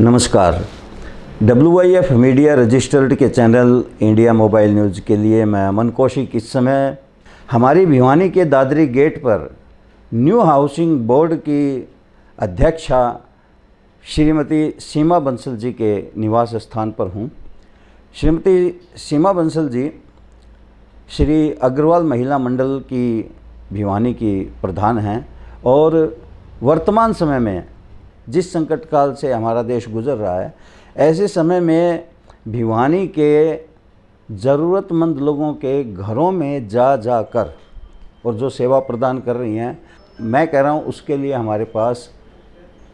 नमस्कार। WIF media registered के channel India mobile news के लिए मैं अमन कौशिक इस समय हमारी भिवानी के दादरी गेट पर न्यू हाउसिंग बोर्ड की अध्यक्षा श्रीमती सीमा बंसल जी के निवास स्थान पर हूँ। श्रीमती सीमा बंसल जी श्री अग्रवाल महिला मंडल की भिवानी की प्रधान हैं और वर्तमान समय में जिस संकट काल से हमारा देश गुजर रहा है, ऐसे समय में भिवानी के ज़रूरतमंद लोगों के घरों में जा कर और जो सेवा प्रदान कर रही हैं, मैं कह रहा हूँ उसके लिए हमारे पास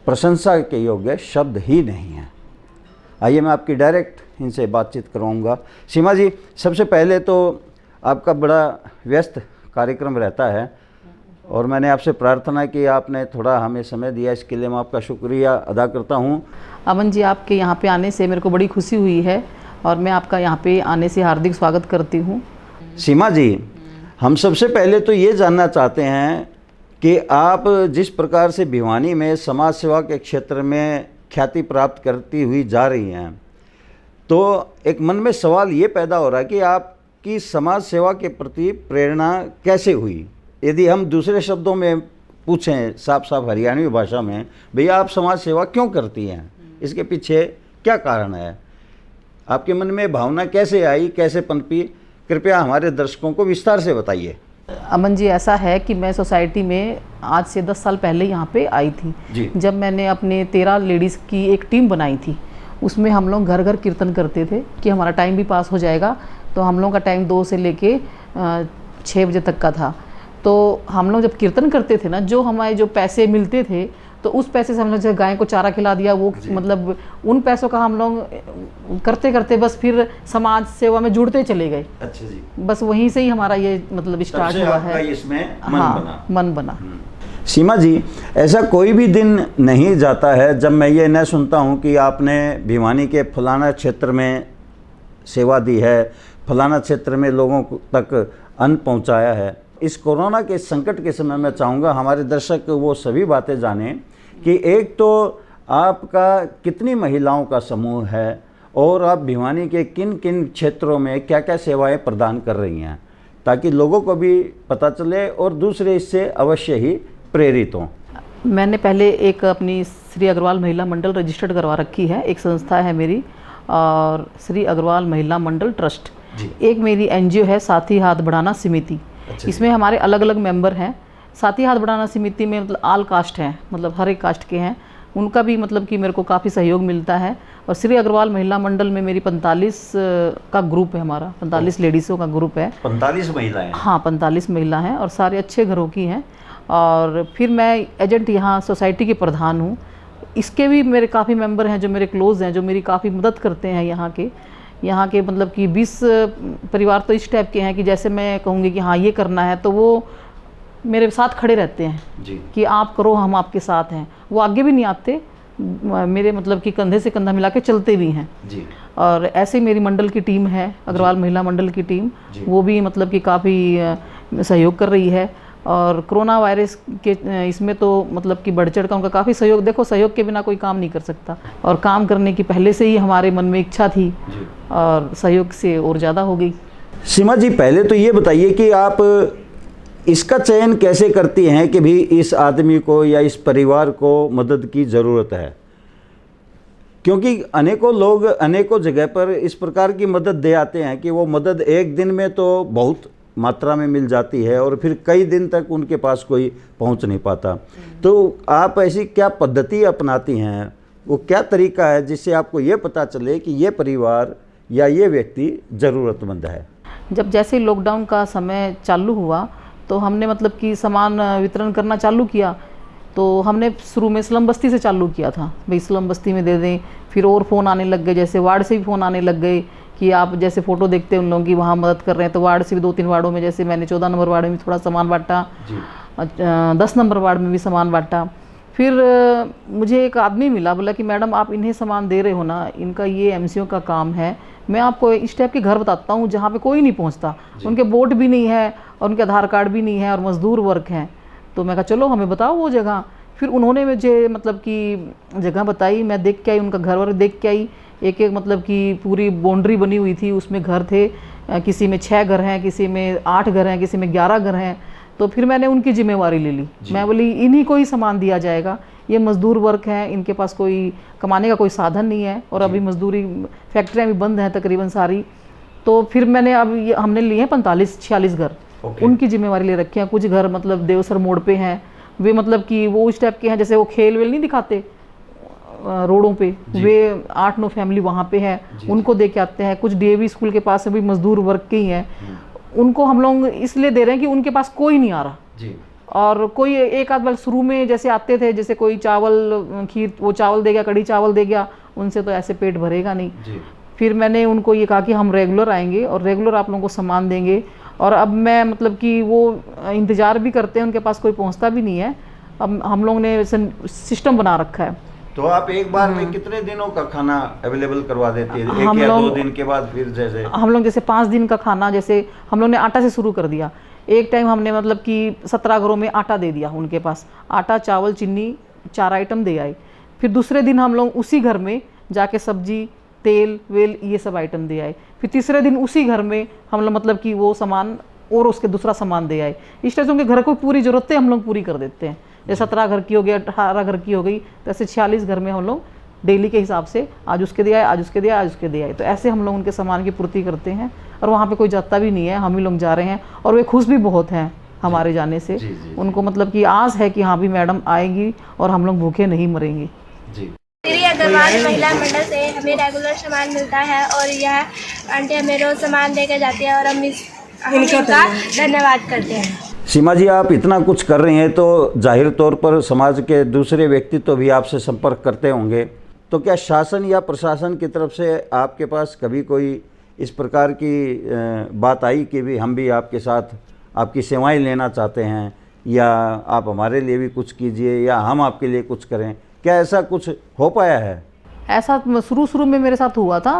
प्रशंसा के योग्य शब्द ही नहीं हैं। आइए मैं आपकी डायरेक्ट इनसे बातचीत करवाऊँगा। सीमा जी, सबसे पहले तो आपका बड़ा व्यस्त कार्यक्रम रहता है और मैंने आपसे प्रार्थना की, आपने थोड़ा हमें समय दिया, इसके लिए मैं आपका शुक्रिया अदा करता हूँ। अमन जी, आपके यहाँ पे आने से मेरे को बड़ी खुशी हुई है और मैं आपका यहाँ पे आने से हार्दिक स्वागत करती हूँ। सीमा जी, हम सबसे पहले तो ये जानना चाहते हैं कि आप जिस प्रकार से भिवानी में समाज सेवा के क्षेत्र में ख्याति प्राप्त करती हुई जा रही हैं, तो एक मन में सवाल ये पैदा हो रहा है कि आपकी समाज सेवा के प्रति प्रेरणा कैसे हुई। यदि हम दूसरे शब्दों में पूछें, साफ हरियाणवी भाषा में, भैया आप समाज सेवा क्यों करती हैं, इसके पीछे क्या कारण है, आपके मन में भावना कैसे आई, कैसे पनपी, कृपया हमारे दर्शकों को विस्तार से बताइए। अमन जी, ऐसा है कि मैं सोसाइटी में आज से 10 साल पहले यहाँ पे आई थी जी। जब मैंने अपने 13 लेडीज़ की एक टीम बनाई थी। उसमें हम लोग घर घर कीर्तन करते थे कि हमारा टाइम भी पास हो जाएगा। तो हम लोगों का टाइम 2 से लेके 6 बजे तक का था। तो हम लोग जब कीर्तन करते थे ना, जो हमारे जो पैसे मिलते थे, तो उस पैसे से हम लोग जैसे गाय को चारा खिला दिया, वो मतलब उन पैसों का हम लोग करते करते बस फिर समाज सेवा में जुड़ते चले गए। अच्छा जी। बस वहीं से ही हमारा ये मतलब स्टार्ट हुआ है। इसमें मन बना। सीमा जी, ऐसा कोई भी दिन नहीं जाता है जब मैं ये न सुनता हूँ कि आपने भिवानी के फलाना क्षेत्र में सेवा दी है, फलाना क्षेत्र में लोगों तक अन्न पहुँचाया है। इस कोरोना के संकट के समय मैं चाहूँगा हमारे दर्शक वो सभी बातें जानें कि एक तो आपका कितनी महिलाओं का समूह है और आप भिवानी के किन किन क्षेत्रों में क्या क्या सेवाएं प्रदान कर रही हैं, ताकि लोगों को भी पता चले और दूसरे इससे अवश्य ही प्रेरित हों। मैंने पहले एक अपनी श्री अग्रवाल महिला मंडल रजिस्टर्ड करवा रखी है, एक संस्था है मेरी, और श्री अग्रवाल महिला मंडल ट्रस्ट। एक मेरी NGO है साथी हाथ बढ़ाना समिति। अच्छा। इसमें हमारे अलग अलग मेंबर हैं। साथी हाथ बढ़ाना समिति में मतलब ऑल कास्ट हैं, मतलब हर एक कास्ट के हैं, उनका भी मतलब कि मेरे को काफ़ी सहयोग मिलता है। और श्री अग्रवाल महिला मंडल में मेरी 45 का ग्रुप है, हमारा 45 लेडीज़ों का ग्रुप है। 45 महिलाएं? हाँ, 45 महिला हैं और सारे अच्छे घरों की हैं। और फिर मैं एजेंट यहाँ सोसाइटी के प्रधान हूँ। इसके भी मेरे काफ़ी मेंबर हैं जो मेरे क्लोज़ हैं, जो मेरी काफ़ी मदद करते हैं। यहाँ के मतलब कि 20 परिवार तो इस टाइप के हैं कि जैसे मैं कहूँगी कि हाँ ये करना है तो वो मेरे साथ खड़े रहते हैं जी। कि आप करो, हम आपके साथ हैं। वो आगे भी नहीं आते, मेरे मतलब कि कंधे से कंधा मिला के चलते भी हैं जी। और ऐसे मेरी मंडल की टीम है, अग्रवाल महिला मंडल की टीम, वो भी मतलब कि काफ़ी सहयोग कर रही है। और कोरोना वायरस के इसमें तो मतलब कि बढ़ चढ़ का उनका काफ़ी सहयोग। देखो, सहयोग के बिना कोई काम नहीं कर सकता और काम करने की पहले से ही हमारे मन में इच्छा थी और सहयोग से और ज़्यादा हो गई। सीमा जी, पहले तो ये बताइए कि आप इसका चयन कैसे करती हैं कि भी इस आदमी को या इस परिवार को मदद की ज़रूरत है, क्योंकि अनेकों लोग अनेकों जगह पर इस प्रकार की मदद दे आते हैं कि वो मदद एक दिन में तो बहुत मात्रा में मिल जाती है और फिर कई दिन तक उनके पास कोई पहुंच नहीं पाता। तो आप ऐसी क्या पद्धति अपनाती हैं, वो क्या तरीका है जिससे आपको ये पता चले कि ये परिवार या ये व्यक्ति ज़रूरतमंद है? जब जैसे लॉकडाउन का समय चालू हुआ तो हमने मतलब कि सामान वितरण करना चालू किया। तो हमने शुरू में स्लम बस्ती से चालू किया था, भाई स्लम बस्ती में दे दें। फिर और फ़ोन आने लग गए, जैसे वार्ड से भी फ़ोन आने लग गए कि आप जैसे फ़ोटो देखते हैं उन लोगों की वहाँ मदद कर रहे हैं। तो वार्ड से भी 2-3 वार्डों में, जैसे मैंने 14 नंबर वार्ड में थोड़ा सामान बांटा, 10 नंबर वार्ड में भी सामान बांटा। फिर मुझे एक आदमी मिला, बोला कि मैडम आप इन्हें सामान दे रहे हो ना, इनका ये MCO का काम है, मैं आपको इस टाइप के घर बताता हूँ जहाँ पे कोई नहीं पहुँचता, उनके वोट भी नहीं है और उनके आधार कार्ड भी नहीं है और मजदूर वर्क हैं। तो मैं कहा चलो हमें बताओ वो जगह। फिर उन्होंने मुझे मतलब कि जगह बताई, मैं देख के आई, उनका घर वर देख के आई। एक एक मतलब कि पूरी बाउंड्री बनी हुई थी, उसमें घर थे, किसी में 6 घर हैं, किसी में 8 घर हैं, किसी में 11 घर हैं। तो फिर मैंने उनकी जिम्मेवारी ले ली। मैं बोली इन्हीं को ही सामान दिया जाएगा, ये मजदूर वर्क है, इनके पास कोई कमाने का कोई साधन नहीं है, और अभी मजदूरी फैक्ट्रियाँ भी बंद हैं तकरीबन सारी। तो फिर मैंने अब हमने लिए हैं 45-46 घर, उनकी जिम्मेवारी ले रखी है। कुछ घर मतलब देवसर मोड़ पे हैं, वे मतलब कि वो उस टाइप के हैं जैसे वो खेल वेल नहीं दिखाते रोडों पे, वे 8-9 फैमिली वहाँ पे है, उनको दे के आते हैं। कुछ डीएवी स्कूल के पास भी मजदूर वर्ग के ही हैं, उनको हम लोग इसलिए दे रहे हैं कि उनके पास कोई नहीं आ रहा जी। और कोई एक आध बार शुरू में जैसे आते थे, जैसे कोई चावल खीर, वो चावल दे गया, कड़ी चावल दे गया, उनसे तो ऐसे पेट भरेगा नहीं जी। फिर मैंने उनको ये कहा कि हम रेगुलर आएंगे और रेगुलर आप लोगों को सामान देंगे। और अब मैं मतलब कि वो इंतज़ार भी करते हैं, उनके पास कोई पहुंचता भी नहीं है। अब हम लोग ने सिस्टम बना रखा है। तो आप एक बार में कितने दिनों का खाना अवेलेबल करवा देते हैं? एक या 2 दिन के बाद फिर जैसे हम लोग जैसे 5 दिन का खाना, जैसे हम लोग ने आटा से शुरू कर दिया। एक टाइम हमने मतलब कि 17 घरों में आटा दे दिया, उनके पास आटा, चावल, चीनी 4 आइटम दे आए। फिर दूसरे दिन हम लोग उसी घर में जाके सब्जी, तेल वेल ये सब आइटम दे आए। फिर तीसरे दिन उसी घर में हम लोग मतलब कि वो सामान और उसके दूसरा सामान दे आए। इस तरह से उनके घर को पूरी ज़रूरतें हम लोग पूरी कर देते हैं। जैसे 17 घर की हो गई, 18 घर की हो गई, तो ऐसे 46 घर में हम लोग डेली के हिसाब से आज उसके दिया, आज उसके दिया, आज उसके दिया। तो ऐसे हम लोग उनके सामान की पूर्ति करते हैं। और वहाँ पे कोई जाता भी नहीं है, हम ही लोग जा रहे हैं, और वे खुश भी बहुत हैं हमारे जाने से। उनको मतलब कि आस है कि हाँ भी मैडम आएगी और हम लोग भूखे नहीं मरेंगे जी। श्री अग्रवाल महिला मंडल से हमें रेगुलर सामान मिलता है, और यह आंटी हमें रोज सामान देकर जाती है, और हम इनका धन्यवाद करते हैं। सीमा जी, आप इतना कुछ कर रही हैं तो जाहिर तौर पर समाज के दूसरे व्यक्ति तो भी आपसे संपर्क करते होंगे। तो क्या शासन या प्रशासन की तरफ से आपके पास कभी कोई इस प्रकार की बात आई कि भी हम भी आपके साथ आपकी सेवाएं लेना चाहते हैं, या आप हमारे लिए भी कुछ कीजिए, या हम आपके लिए कुछ करें? क्या ऐसा कुछ हो पाया है? ऐसा शुरू में मेरे साथ हुआ था।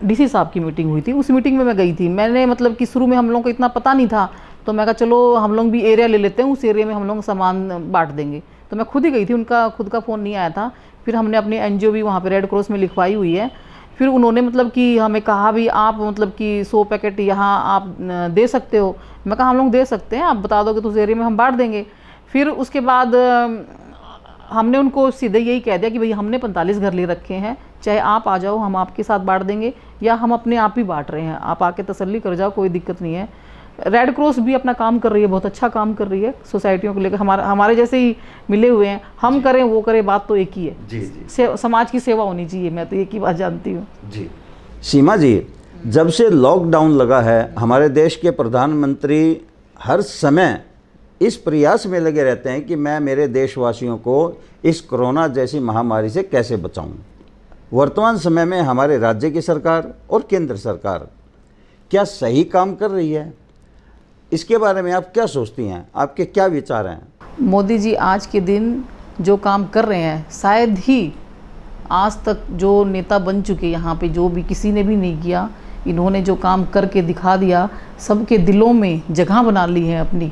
डीसी साहब की मीटिंग हुई थी, उस मीटिंग में मैं गई थी। मैंने मतलब कि शुरू में हम लोगों को इतना पता नहीं था, तो मैं कहा चलो हम लोग भी एरिया ले लेते हैं, उस एरिया में हम लोग सामान बांट देंगे। तो मैं खुद ही गई थी, उनका खुद का फ़ोन नहीं आया था। फिर हमने अपनी एनजीओ भी वहाँ पे रेड क्रॉस में लिखवाई हुई है। फिर उन्होंने मतलब कि हमें कहा भी आप मतलब कि 100 पैकेट यहाँ आप दे सकते हो। मैं कहा हम लोग दे सकते हैं, आप बता दोगे तो उस एरिया में हम बांट देंगे। फिर उसके बाद हमने उनको सीधे यही कह दिया कि भाई हमने 45 घर ले रखे हैं, चाहे आप आ जाओ, हम आपके साथ बांट देंगे, या हम अपने आप ही बांट रहे हैं, आप आके तसल्ली कर जाओ, कोई दिक्कत नहीं है। रेड क्रॉस भी अपना काम कर रही है, बहुत अच्छा काम कर रही है सोसाइटियों को लेकर। हमारे जैसे ही मिले हुए हैं, हम करें वो करें, बात तो एक ही है जी। समाज की सेवा होनी चाहिए, मैं तो एक ही बात जानती हूँ जी। सीमा जी, जब से लॉकडाउन लगा है, हमारे देश के प्रधानमंत्री हर समय इस प्रयास में लगे रहते हैं कि मैं मेरे देशवासियों को इस कोरोना जैसी महामारी से कैसे बचाऊं। वर्तमान समय में हमारे राज्य की सरकार और केंद्र सरकार क्या सही काम कर रही है? इसके बारे में आप क्या सोचती हैं? आपके क्या विचार हैं? मोदी जी आज के दिन जो काम कर रहे हैं, शायद ही आज तक जो नेता बन चुके यहाँ पे जो भी किसी ने भी नहीं किया। इन्होंने जो काम करके दिखा दिया, सबके दिलों में जगह बना ली है अपनी।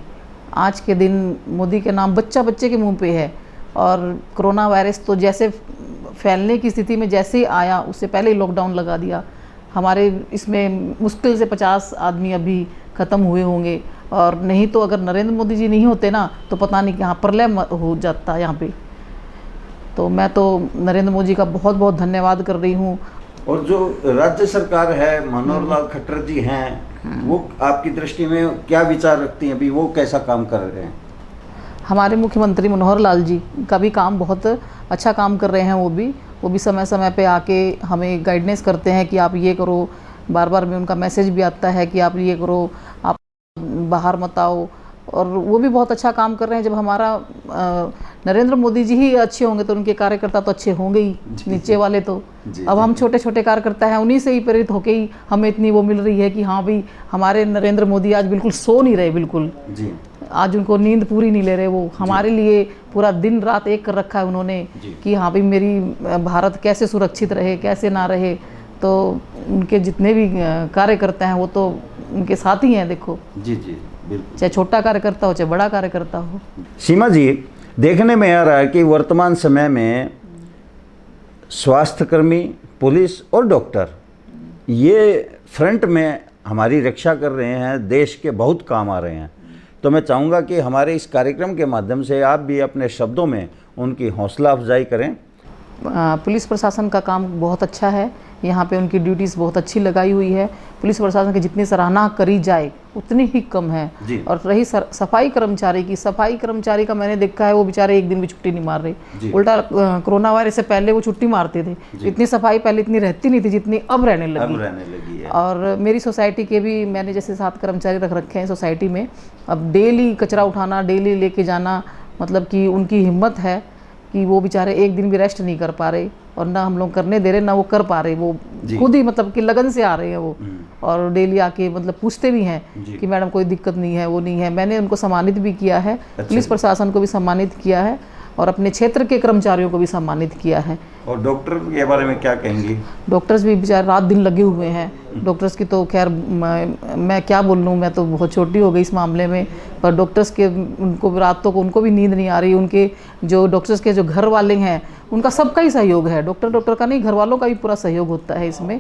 आज के दिन मोदी के नाम बच्चे के मुंह पे है। और कोरोना वायरस तो जैसे फैलने की स्थिति में जैसे ही आया, उससे पहले ही लॉकडाउन लगा दिया। हमारे इसमें मुश्किल से 50 आदमी अभी ख़त्म हुए होंगे, और नहीं तो अगर नरेंद्र मोदी जी नहीं होते ना, तो पता नहीं कहाँ प्रलय हो जाता यहाँ पे। तो मैं तो नरेंद्र मोदी का बहुत बहुत धन्यवाद कर रही हूँ। और जो राज्य सरकार है, मनोहर लाल खट्टर जी हैं, वो आपकी दृष्टि में क्या विचार रखती हैं? अभी वो कैसा काम कर रहे हैं? हमारे मुख्यमंत्री मनोहर लाल जी का भी काम बहुत अच्छा काम कर रहे हैं। वो भी समय समय पे आके हमें गाइडेंस करते हैं कि आप ये करो। बार बार में उनका मैसेज भी आता है कि आप ये करो, आप बाहर मत आओ। और वो भी बहुत अच्छा काम कर रहे हैं। जब हमारा नरेंद्र मोदी जी ही अच्छे होंगे तो उनके कार्यकर्ता तो अच्छे होंगे ही, नीचे वाले तो। अब हम छोटे छोटे कार्यकर्ता हैं, उन्हीं से ही प्रेरित होके ही हमें इतनी वो मिल रही है कि हाँ भाई हमारे नरेंद्र मोदी आज बिल्कुल सो नहीं रहे, बिल्कुल जी। आज उनको नींद पूरी नहीं ले रहे। वो हमारे लिए पूरा दिन रात एक कर रखा है उन्होंने कि हाँ भाई मेरी भारत कैसे सुरक्षित रहे, कैसे ना रहे। तो उनके जितने भी कार्यकर्ता हैं वो तो उनके साथ ही हैं। देखो जी जी, बिल्कुल, चाहे छोटा कार्यकर्ता हो चाहे बड़ा कार्यकर्ता हो। सीमा जी, देखने में आ रहा है कि वर्तमान समय में स्वास्थ्यकर्मी, पुलिस और डॉक्टर ये फ्रंट में हमारी रक्षा कर रहे हैं, देश के बहुत काम आ रहे हैं। तो मैं चाहूँगा कि हमारे इस कार्यक्रम के माध्यम से आप भी अपने शब्दों में उनकी हौसला अफजाई करें। पुलिस प्रशासन का काम बहुत अच्छा है, यहाँ पे उनकी ड्यूटीज़ बहुत अच्छी लगाई हुई है। पुलिस प्रशासन की जितनी सराहना करी जाए उतनी ही कम है। और रही सफाई कर्मचारी का मैंने देखा है वो बेचारे एक दिन भी छुट्टी नहीं मार रहे। उल्टा कोरोना वायरस से पहले वो छुट्टी मारते थे। इतनी सफाई पहले इतनी रहती नहीं थी जितनी अब रहने लगी है। और मेरी सोसाइटी के भी मैंने जैसे 7 कर्मचारी रख रखे हैं सोसाइटी में। अब डेली कचरा उठाना, डेली लेके जाना, मतलब कि उनकी हिम्मत है कि वो बेचारे एक दिन भी रेस्ट नहीं कर पा रहे और ना हम लोग करने दे रहे ना वो कर पा रहे। वो खुद ही मतलब कि लगन से आ रहे हैं वो, और डेली आके मतलब पूछते भी हैं कि मैडम कोई दिक्कत नहीं है, वो नहीं है। मैंने उनको सम्मानित भी किया है, पुलिस प्रशासन को भी सम्मानित किया है और अपने क्षेत्र के कर्मचारियों को भी सम्मानित किया है। और डॉक्टर के बारे में क्या कहेंगी? डॉक्टर्स भी बेचारे रात दिन लगे हुए हैं। डॉक्टर्स की तो खैर मैं क्या बोल लूँ, मैं तो बहुत छोटी हो गई इस मामले में। पर डॉक्टर्स के उनको रातों को उनको भी नींद नहीं आ रही। उनके जो डॉक्टर्स के जो घर वाले हैं उनका सबका ही सहयोग है, डॉक्टर का नहीं, घर वालों का भी पूरा सहयोग होता है इसमें।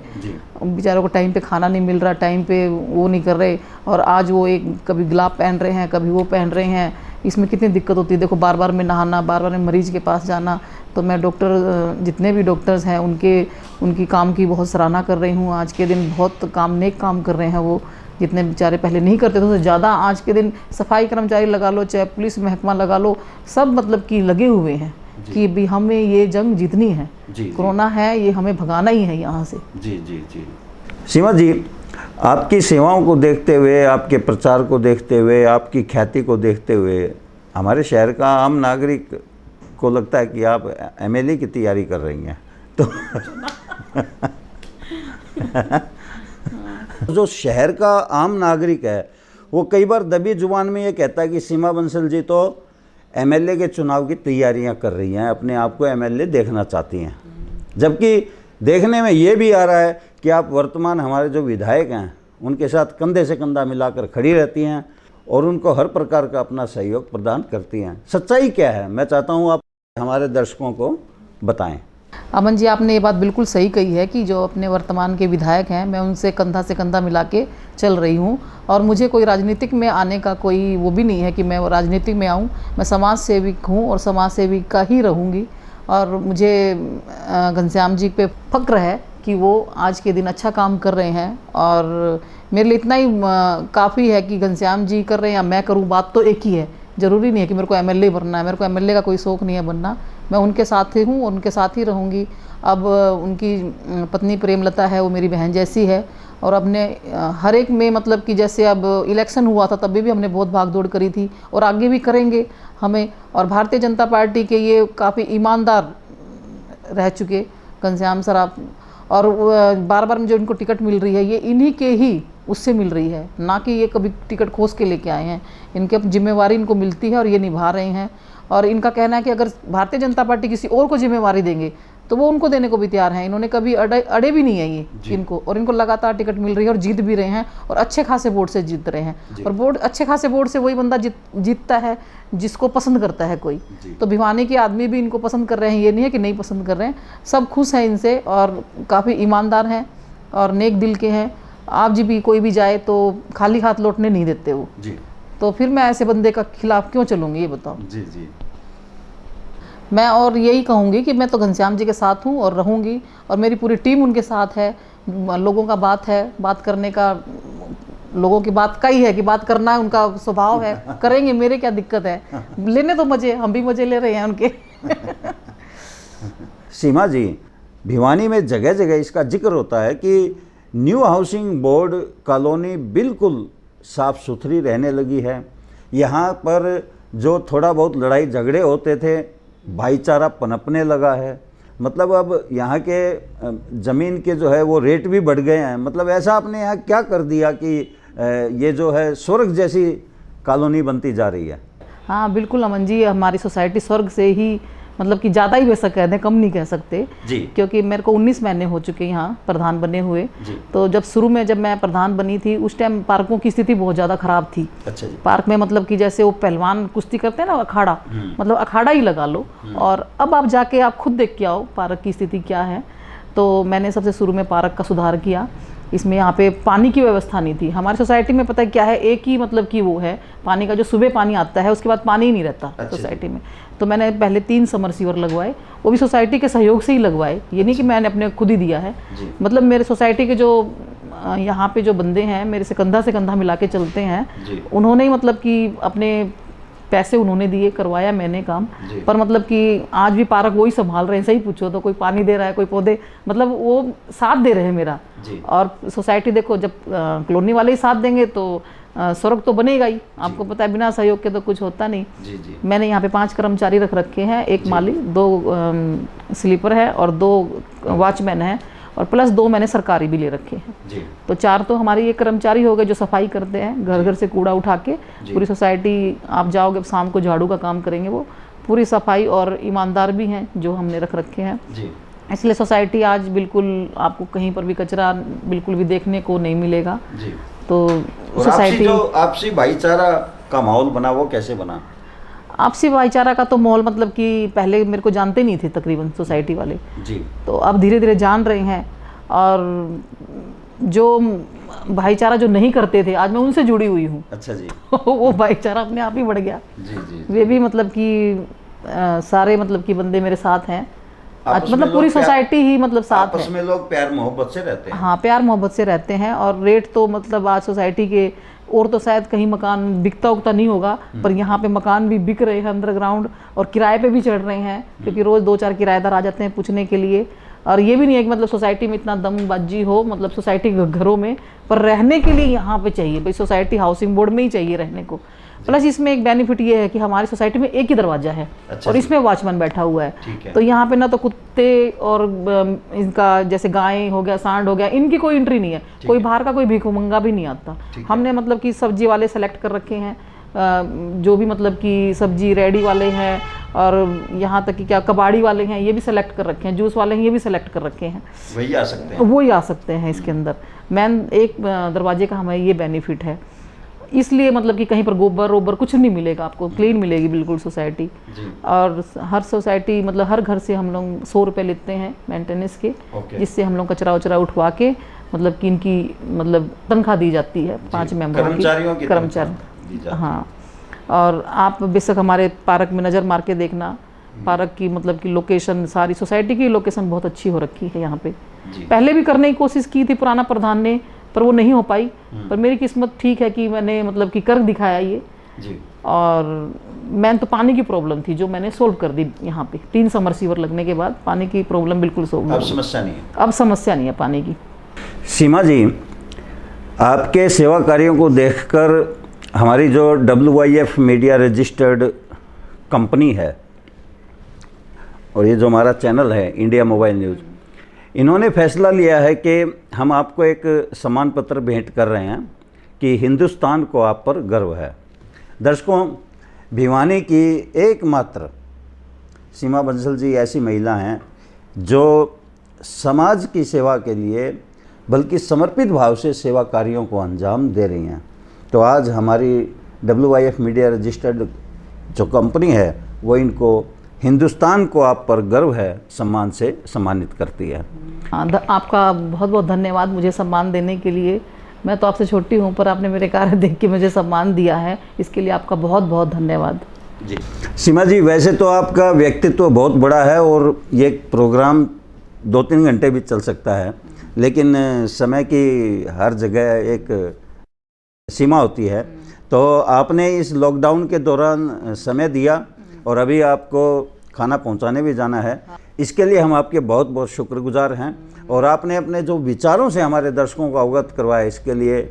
बेचारों को टाइम पे खाना नहीं मिल रहा, टाइम पे वो नहीं कर रहे, और आज वो एक कभी ग्लाव पहन रहे हैं, कभी वो पहन रहे हैं। इसमें कितनी दिक्कत होती है। देखो बार बार में नहाना, बार बार में मरीज के पास जाना। तो मैं डॉक्टर जितने भी डॉक्टर्स हैं उनकी काम की बहुत सराहना कर रही हूँ। आज के दिन बहुत नेक काम कर रहे हैं वो, जितने बेचारे पहले नहीं करते थे उससे ज़्यादा आज के दिन सफाई कर्मचारी लगा लो, चाहे पुलिस महकमा लगा लो, सब मतलब कि लगे हुए हैं कि भी हमें ये जंग जीतनी है। कोरोना है ये हमें भगाना ही है यहाँ से। जी। सीमा जी, आपकी सेवाओं को देखते हुए, आपके प्रचार को देखते हुए, आपकी ख्याति को देखते हुए हमारे शहर का आम नागरिक को लगता है कि आप एमएलए की तैयारी कर रही हैं। तो जो शहर का आम नागरिक है वो कई बार दबी जुबान में ये कहता है कि सीमा बंसल जी तो एमएलए के चुनाव की तैयारियां कर रही हैं, अपने आप को एमएलए देखना चाहती हैं। जबकि देखने में ये भी आ रहा है कि आप वर्तमान हमारे जो विधायक हैं उनके साथ कंधे से कंधा मिलाकर खड़ी रहती हैं और उनको हर प्रकार का अपना सहयोग प्रदान करती हैं। सच्चाई क्या है, मैं चाहता हूँ आप हमारे दर्शकों को बताएं। अमन जी, आपने ये बात बिल्कुल सही कही है कि जो अपने वर्तमान के विधायक हैं मैं उनसे कंधा से कंधा मिला के चल रही हूँ। और मुझे कोई राजनीतिक में आने का कोई वो भी नहीं है कि मैं राजनीतिक में आऊँ। मैं समाज सेविक हूँ और समाज सेविका ही रहूँगी। और मुझे घनश्याम जी पे फक्र है कि वो आज के दिन अच्छा काम कर रहे हैं। और मेरे लिए इतना ही काफ़ी है कि घनश्याम जी कर रहे हैं या मैं करूँ, बात तो एक ही है। ज़रूरी नहीं है कि मेरे को एमएलए बनना है, मेरे को एमएलए का कोई शौक़ नहीं है बनना। मैं उनके साथ ही हूँ, उनके साथ ही रहूँगी। अब उनकी पत्नी प्रेमलता है, वो मेरी बहन जैसी है। और अपने हर एक में मतलब कि जैसे अब इलेक्शन हुआ था तब भी हमने बहुत भाग दौड़ करी थी और आगे भी करेंगे हमें। और भारतीय जनता पार्टी के ये काफ़ी ईमानदार रह चुके घनश्याम सर आप। और बार बार जो इनको टिकट मिल रही है ये इन्हीं के ही उससे मिल रही है, ना कि ये कभी टिकट खोज के लेके आए हैं। इनके अब जिम्मेवारी इनको मिलती है और ये निभा रहे हैं। और इनका कहना है कि अगर भारतीय जनता पार्टी किसी और को जिम्मेवारी देंगे तो वो उनको देने को भी तैयार हैं। इन्होंने कभी अड़े भी नहीं है ये इनको, और इनको लगातार टिकट मिल रही है और जीत भी रहे हैं और अच्छे खासे वोट से जीत रहे हैं। और वोट अच्छे खासे वोट से वही बंदा जीतता है जिसको पसंद करता है कोई। तो भिवानी के आदमी भी इनको पसंद कर रहे हैं, ये नहीं है कि नहीं पसंद कर रहे हैं। सब खुश हैं इनसे और काफ़ी ईमानदार हैं और नेक दिल के हैं। आप जी भी कोई भी जाए तो खाली हाथ लौटने नहीं देते वो जी। तो फिर मैं ऐसे बंदे का खिलाफ क्यों चलूँगी, ये बताओ जी। मैं और यही कहूँगी कि मैं तो घनश्याम जी के साथ हूँ और रहूँगी और मेरी पूरी टीम उनके साथ है। लोगों का बात है, बात करने का लोगों की बात का ही है कि बात करना है, उनका स्वभाव है, करेंगे। मेरे क्या दिक्कत है, लेने तो मजे, हम भी मजे ले रहे हैं उनके। सीमा जी, भिवानी में जगह जगह इसका जिक्र होता है कि न्यू हाउसिंग बोर्ड कॉलोनी बिल्कुल साफ़ सुथरी रहने लगी है। यहाँ पर जो थोड़ा बहुत लड़ाई झगड़े होते थे भाईचारा पनपने लगा है। मतलब अब यहाँ के ज़मीन के जो है वो रेट भी बढ़ गए हैं। मतलब ऐसा आपने यहाँ क्या कर दिया कि ये जो है स्वर्ग जैसी कॉलोनी बनती जा रही है? हाँ बिल्कुल अमन जी, हमारी सोसाइटी स्वर्ग से ही मतलब कि ज़्यादा ही वैसा कह दें, कम नहीं कह सकते जी। क्योंकि मेरे को 19 महीने हो चुके हैं यहाँ प्रधान बने हुए। जी। तो जब शुरू में जब मैं प्रधान बनी थी उस टाइम पार्कों की स्थिति बहुत ज़्यादा ख़राब थी। अच्छा जी। पार्क में मतलब कि जैसे वो पहलवान कुश्ती करते हैं ना, अखाड़ा, मतलब अखाड़ा ही लगा लो। और अब आप जाके आप खुद देख के आओ पार्क की स्थिति क्या है। तो मैंने सबसे शुरू में पार्क का सुधार किया। इसमें यहाँ पे पानी की व्यवस्था नहीं थी हमारी सोसाइटी में। पता है क्या है, एक ही मतलब कि वो है पानी का, जो सुबह पानी आता है उसके बाद पानी ही नहीं रहता सोसाइटी में। तो मैंने पहले 3 समरसीवर लगवाए, वो भी सोसाइटी के सहयोग से ही लगवाए, ये नहीं कि मैंने अपने खुद ही दिया है। मतलब मेरे सोसाइटी के जो यहाँ पे जो बंदे हैं मेरे से कंधा मिला के चलते हैं, उन्होंने ही मतलब कि अपने पैसे उन्होंने दिए, करवाया मैंने काम। पर मतलब कि आज भी पार्क वही संभाल रहे हैं। सही पूछो तो कोई पानी दे रहा है, कोई पौधे, मतलब वो साथ दे रहे हैं मेरा। और सोसाइटी देखो, जब कॉलोनी वाले ही साथ देंगे तो सड़क तो बनेगा ही। आपको पता है बिना सहयोग के तो कुछ होता नहीं। मैंने यहाँ पे 5 कर्मचारी रख रखे हैं, 1 माली, 2 स्लीपर है और 2 वॉचमैन है, और प्लस 2 मैंने सरकारी भी ले रखे हैं। तो 4 तो हमारे ये कर्मचारी हो गए जो सफाई करते हैं, घर घर से कूड़ा उठा के पूरी सोसाइटी। आप जाओगे शाम को झाड़ू का काम करेंगे वो, पूरी सफाई, और ईमानदार भी हैं जो हमने रख रखे हैं। इसलिए सोसाइटी आज बिल्कुल आपको कहीं पर भी कचरा बिल्कुल भी देखने को नहीं मिलेगा। तो सोसाइटी जो आपसी भाईचारा का माहौल बना वो कैसे बना? आपसी भाईचारा का तो माहौल मतलब कि पहले मेरे को जानते नहीं थे तकरीबन सोसाइटी वाले जी। तो अब धीरे धीरे जान रहे हैं। और जो भाईचारा जो नहीं करते थे आज मैं उनसे जुड़ी हुई हूँ। अच्छा जी। वो भाईचारा अपने आप ही बढ़ गया। जी। वे भी मतलब कि सारे मतलब कि बंदे मेरे साथ हैं आज, मतलब पूरी सोसाइटी ही मतलब साथ है। आपस में लोग प्यार मोहब्बत से रहते हैं। हाँ, प्यार मोहब्बत से रहते हैं। और रेट तो मतलब आज सोसाइटी के, और तो शायद कहीं मकान बिकता उगता नहीं होगा, पर यहाँ पे मकान भी बिक रहे हैं अंडरग्राउंड, और किराए पे भी चढ़ रहे हैं क्योंकि रोज़ 2-4 किराएदार आ जाते हैं पूछने के लिए। और ये भी नहीं है कि मतलब सोसाइटी में इतना दमबाजी हो, मतलब सोसाइटी के घरों में, पर रहने के लिए यहाँ पे चाहिए भाई, सोसाइटी हाउसिंग बोर्ड में ही चाहिए रहने को। प्लस इसमें एक बेनिफिट ये है कि हमारी सोसाइटी में एक ही दरवाजा है। अच्छा, और इसमें वॉचमैन बैठा हुआ है। तो यहाँ पे ना तो कुत्ते और इनका जैसे गाय हो गया, सांड हो गया, इनकी कोई एंट्री नहीं है। कोई बाहर का कोई भिखमंगा भी नहीं आता। हमने मतलब कि सब्जी वाले सेलेक्ट कर रखे हैं, जो भी मतलब कि सब्जी रेडी वाले हैं, और यहाँ तक कि क्या कबाड़ी वाले हैं ये भी सेलेक्ट कर रखे हैं, जूस वाले हैं ये भी सेलेक्ट कर रखे हैं। वही आ सकते हैं, वो ही आ सकते हैं इसके अंदर। मेन एक दरवाजे का हमें ये बेनिफिट है। इसलिए मतलब कि कहीं पर गोबर वोबर कुछ नहीं मिलेगा आपको, क्लीन मिलेगी बिल्कुल सोसाइटी। और हर सोसाइटी मतलब हर घर से हम लोग 100 रुपये लेते हैं मेंटेनेंस के, जिससे हम लोग कचरा वचरा उठवा के मतलब कि इनकी मतलब तनख्वाह दी जाती है 5 मेंबरों की कर्मचारी। हाँ, और आप बेशक हमारे पार्क में नज़र मार के देखना, पार्क की मतलब कि लोकेशन, सारी सोसाइटी की लोकेशन बहुत अच्छी हो रखी है यहाँ पे। पहले भी करने की कोशिश की थी पुराना प्रधान ने, पर वो नहीं हो पाई। पर मेरी किस्मत ठीक है कि मैंने मतलब कि कर दिखाया ये जी। और मैंने तो पानी की प्रॉब्लम थी जो मैंने सोल्व कर दी। यहाँ पे 3 समरसीवर लगने के बाद पानी की प्रॉब्लम बिल्कुल सोल्व। अब समस्या नहीं है। अब समस्या नहीं है पानी की। सीमा जी, आपके सेवा कार्यों को देखकर हमारी जो WYF मीडिया रजिस्टर्ड कंपनी है और ये जो हमारा चैनल है इंडिया मोबाइल न्यूज़, इन्होंने फैसला लिया है कि हम आपको एक सम्मान पत्र भेंट कर रहे हैं कि हिंदुस्तान को आप पर गर्व है। दर्शकों, भिवानी की एकमात्र सीमा बंसल जी ऐसी महिला हैं जो समाज की सेवा के लिए बल्कि समर्पित भाव से सेवा कार्यों को अंजाम दे रही हैं। तो आज हमारी WYF मीडिया रजिस्टर्ड जो कंपनी है वो इनको हिंदुस्तान को आप पर गर्व है सम्मान से सम्मानित करती है। आपका बहुत बहुत धन्यवाद मुझे सम्मान देने के लिए। मैं तो आपसे छोटी हूँ पर आपने मेरे कार्य देख के मुझे सम्मान दिया है, इसके लिए आपका बहुत बहुत धन्यवाद जी। सीमा जी, वैसे तो आपका व्यक्तित्व बहुत बड़ा है और ये प्रोग्राम 2-3 घंटे भी चल सकता है, लेकिन समय की हर जगह एक सीमा होती है। तो आपने इस लॉकडाउन के दौरान समय दिया और अभी आपको खाना पहुंचाने भी जाना है, इसके लिए हम आपके बहुत बहुत शुक्रगुजार हैं। और आपने अपने जो विचारों से हमारे दर्शकों को अवगत करवाया, इसके लिए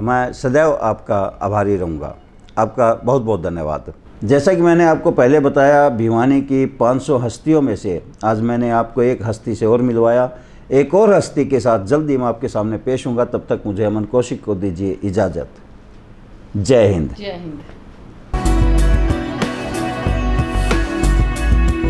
मैं सदैव आपका आभारी रहूँगा। आपका बहुत बहुत धन्यवाद। जैसा कि मैंने आपको पहले बताया, भिवानी की 500 हस्तियों में से आज मैंने आपको एक हस्ती से और मिलवाया। एक और हस्ती के साथ जल्दी मैं आपके सामने पेश हूँगा। तब तक मुझे अमन कौशिक को दीजिए इजाज़त। जय हिंद। जय हिंद।